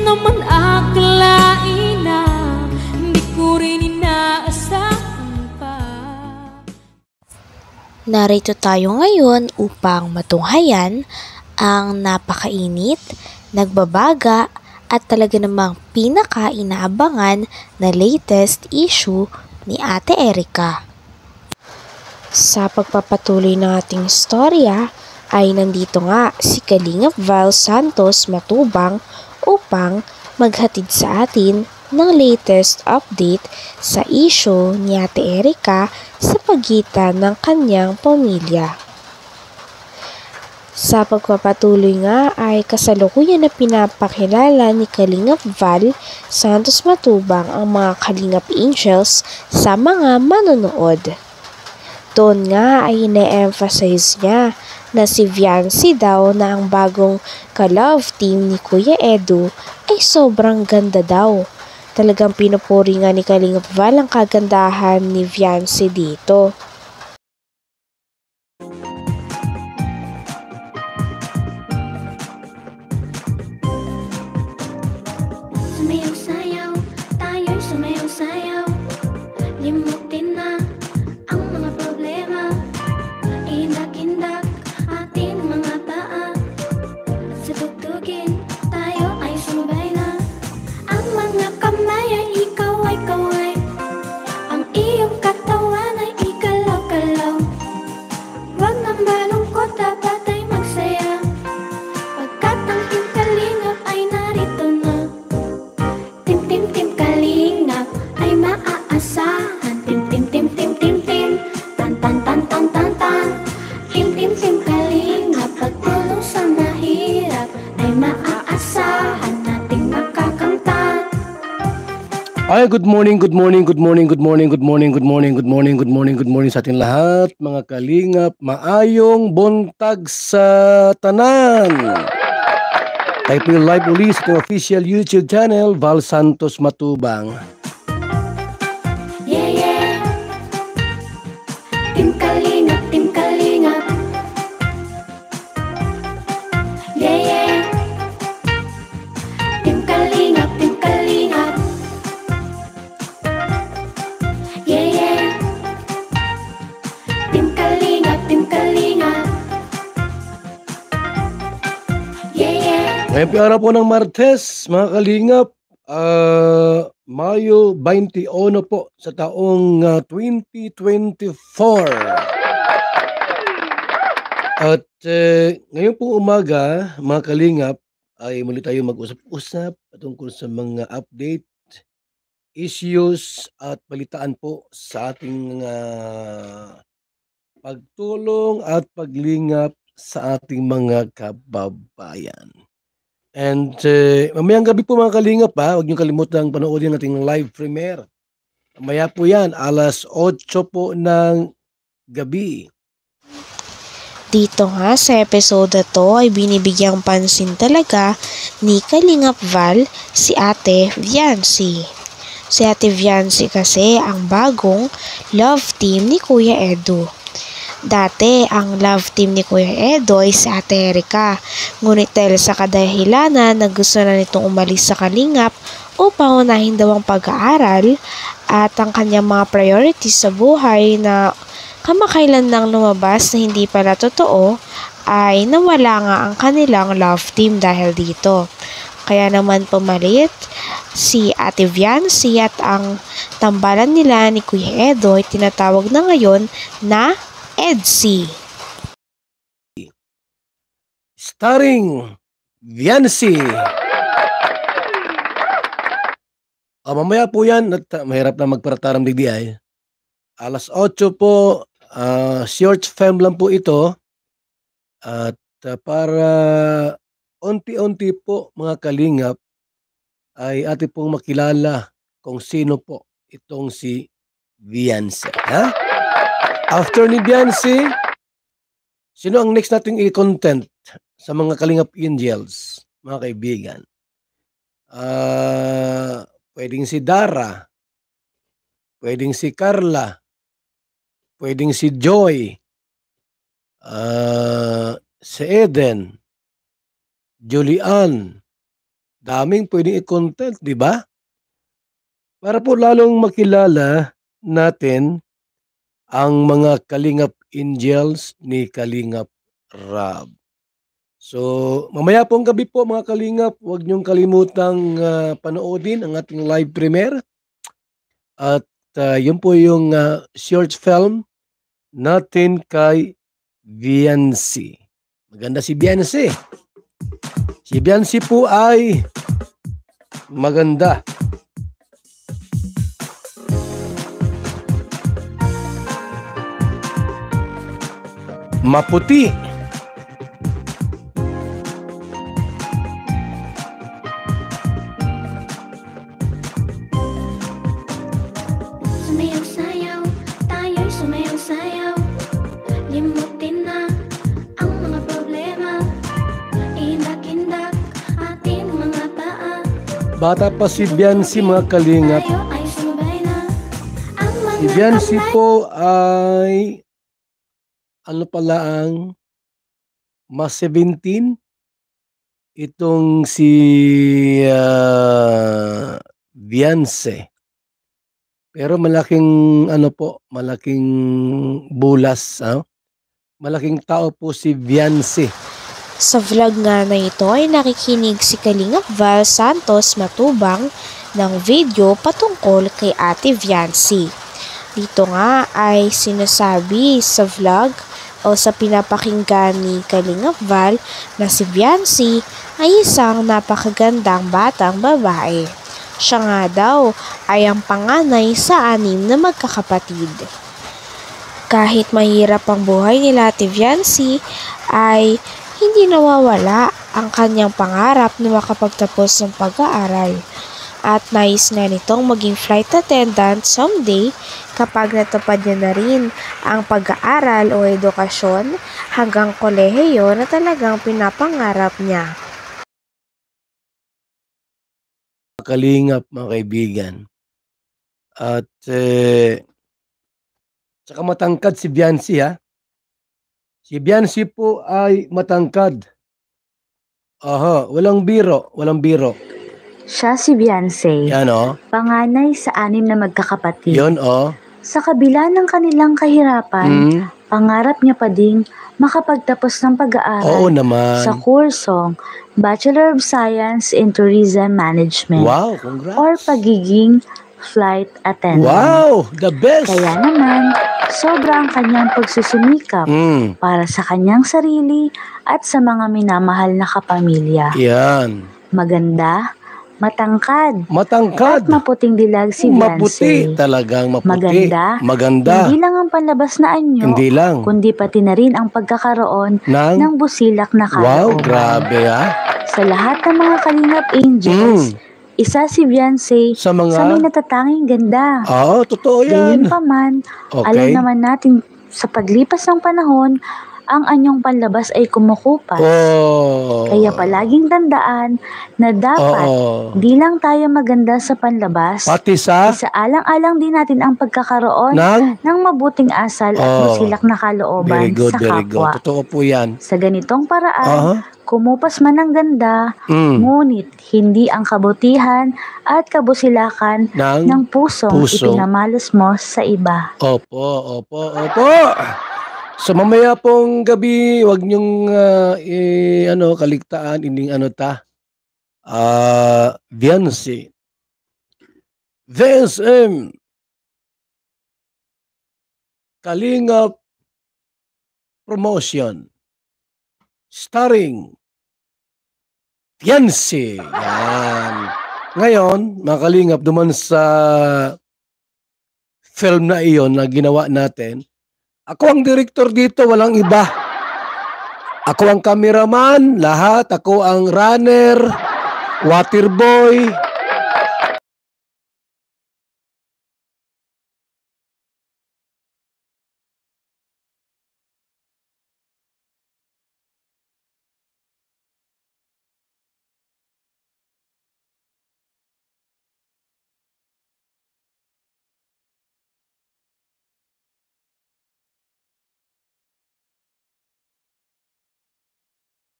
naman akalain na hindi ko rin inaasahan pa. Narito tayo ngayon upang matunghayan ang napakainit, nagbabaga at talaga namang pinaka-inaabangan na latest issue ni Ate Erica. Sa pagpapatuloy ng ating istorya ay nandito nga si Kalingap Val Santos Matubang upang maghatid sa atin ng latest update sa issue ni Ate Erica sa pagitan ng kanyang pamilya. Sa pagpapatuloy nga ay kasalukuyan na pinapakilala ni Kalingap Val Santos Matubang ang mga Kalingap Angels sa mga manonood. Doon nga ay ine-emphasize niya na si Viancy daw na ang bagong ka-love team ni Kuya Edu ay sobrang ganda daw. Talagang pinupuri nga ni Kalingap Val ang kagandahan ni Viancy dito. Sumayaw-sayaw, tayo'y sumayaw-sayaw. Limutin na ang mga problema. Indak-indak ating mga paa. Sa tugtugin, tayo ay sumabay na. Ang mga kamay ay ikaw-ay-kaway. Ang iyong katawan ay ikalaw-kalaw. Huwag nang malungkot, dapat ay magsaya. Pagkat ang Team Kalingap ay narito na. Tim Kalingap ay maaasahan. Tim tan tan tan tan tan tan. Tim Kalingap, pagtulong sa mahirap ay maaasahan nating makakamtan. Ay, good morning sa ating lahat, mga Kalingap. Maayong buntag sa tanan. Tayo po live uli sa ating official YouTube channel, Val Santos Matubang. Yeah, yeah. Tim Kalingap, Tim Kalingap. Yeah, yeah. Tim Kalingap, Tim Kalingap. Yeah, yeah. Tim Kalingap, Tim Kalingap. Yeah, yeah. Ngayon po araw po ng Martes, mga Kalingap, Mayo 21 po sa taong 2024. At ngayon po umaga, mga Kalingap, ay muli tayo mag-usap-usap tungkol sa mga update, issues at balitaan po sa ating pagtulong at paglingap sa ating mga kababayan. And mamayang gabi po, mga Kalingap, huwag niyong kalimutang panoodin nating live premiere. Mamaya po yan, alas 8 po ng gabi. Dito nga sa episode na to ay binibigyang pansin talaga ni Kalingap Val si Ate Viancy. Si Ate Viancy kasi ang bagong love team ni Kuya Edu. Dati, ang love team ni Kuya Edo ay si Ate Erica. Ngunit dahil sa kadahilanan na gusto na nitong umalis sa Kalingap upang unahin daw ang pag-aaral at ang kanyang mga priorities sa buhay na kamakailan lang lumabas na hindi pala totoo, ay nawala nga ang kanilang love team dahil dito. Kaya naman pumalit si Ate Viancy at ang tambalan nila ni Kuya Edo ay tinatawag na ngayon na EDSI. Starring Viancy. Mamaya po yan, at mahirap na magparataram digdi. Alas 8 po, short film lang po ito. At para unti-unti po, mga Kalingap, ay atin pong makilala kung sino po itong si Viancy. After ni Viancy, sino ang next nating i-content sa mga Kalingap Angels, mga kaibigan? Pwedeng si Dara, pwedeng si Carla, pwedeng si Joy, si Eden, Julian, Daming pwedeng i-content, di ba? Para po lalong makilala natin ang mga Kalingap Angels ni Kalingap Rab. So, mamaya pong gabi po mga Kalingap, huwag niyong kalimutang panoodin ang ating live premiere. At yun po yung short film natin kay Viancy. Maganda si Viancy. Si Viancy po ay maganda. Maputi. Sumayaw-sayaw, tayo'y sumayaw-sayaw. Limutin na ang mga problema. Indak-indak ating mga paa. Bata pa si Viancy mga Kalingap. Tayo ay sumabay na. Ang Si mga Viancy kamay po ay ano pala ang mas 17 itong si Viancy. Pero malaking ano po, malaking bulas, malaking tao po si Viancy. Sa vlog nga na ito ay nakikinig si Kalingap Val Santos Matubang ng video patungkol kay Ate Viancy. Dito nga ay sinasabi sa vlog o sa pinapakinggan ni Kalingap Val na si Viancy ay isang napakagandang batang babae. Siya nga daw ay ang panganay sa 6 na magkakapatid. Kahit mahirap ang buhay nila Ate Viancy ay hindi nawawala ang kanyang pangarap na makapagtapos ng pag-aaral. At nais nga nitong maging flight attendant someday kapag natupad niya na rin ang pag-aaral o edukasyon hanggang kolehiyo na talagang pinapangarap niya. Kalingap mga kaibigan. At saka matangkad si Viancy ha. Si Viancy po ay matangkad. Aha, walang biro, walang biro. Siya si Viancy, Yan panganay sa 6 na magkakapatid. Yun Sa kabila ng kanilang kahirapan, pangarap niya pa ding makapagtapos ng Oo pag-aaral naman. sa kursong Bachelor of Science in Tourism Management Wow, congrats. or pagiging flight attendant. Wow, the best. Kaya naman, sobra ang kanyang pagsusumikap para sa kanyang sarili at sa mga minamahal na kapamilya. Yan. Maganda, matangkad, Matangkad. at maputing dilag si Maputi. Viancy. Talagang maputi. Maganda. Maganda. Hindi lang ang panlabas na anyo, Hindi lang. kundi pati na rin ang pagkakaroon Nang? ng busilak na Wow, kalooban. grabe Sa lahat ng mga Kalingap Angels, isa si Viancy Sa sa may mga... natatanging ganda. Oo, totoo yan. Gayunpaman, alam Okay. naman natin sa paglipas ng panahon, ang anyong panlabas ay kumukupas. Oh. Kaya palaging tandaan na dapat Oo. di lang tayo maganda sa panlabas, Pati sa... isaalang-alang din natin ang pagkakaroon Nang? ng mabuting asal at Oh. busilak na kalooban Very good, sa very good. kapwa. Totoo po yan. Sa ganitong paraan, Aha. kumupas man ang ganda, ngunit hindi ang kabutihan at kabusilakan ng pusong puso. ipinamalas mo sa iba. Opo, opo, opo. So mamaya pong gabi, wag niyong kaligtaan, ining Viancy. VSM. Kalingap Promotion. Starring Viancy. Yan. Ngayon, mga Kalingap, duman sa film na iyon na ginawa natin, ako ang director dito, walang iba. Ako ang cameraman, lahat. Ako ang runner, water boy,